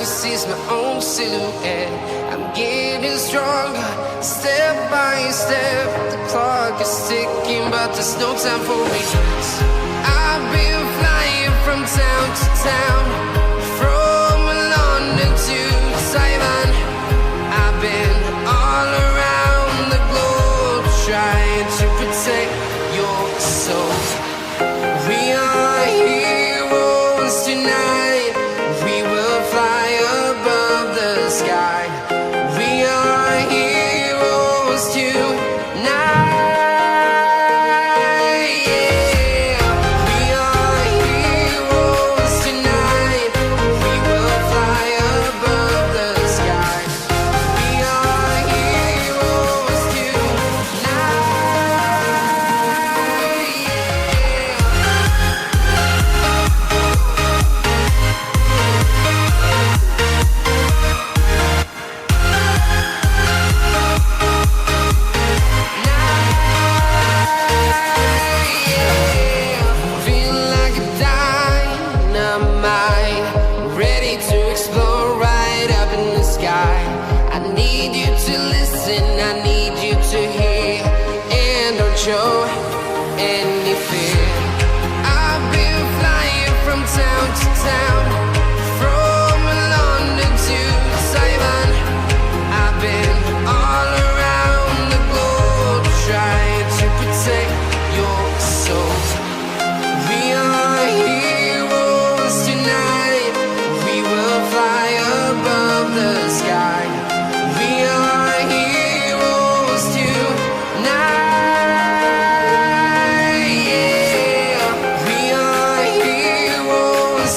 can seize my own silhouette. I'm getting stronger, step by step. The clock is ticking, but there's no time for regrets. I've been flying from town to town, from London to Taiwan. I've been all around the globe, trying to protect your soul. We are heroes tonight. We will fly above the sky. We are heroes tonight. Yeah. We are heroes tonight. We will fly above the sky. We are heroes tonight. Feel like a dynamite, ready to explode right up in the sky. I need you to listen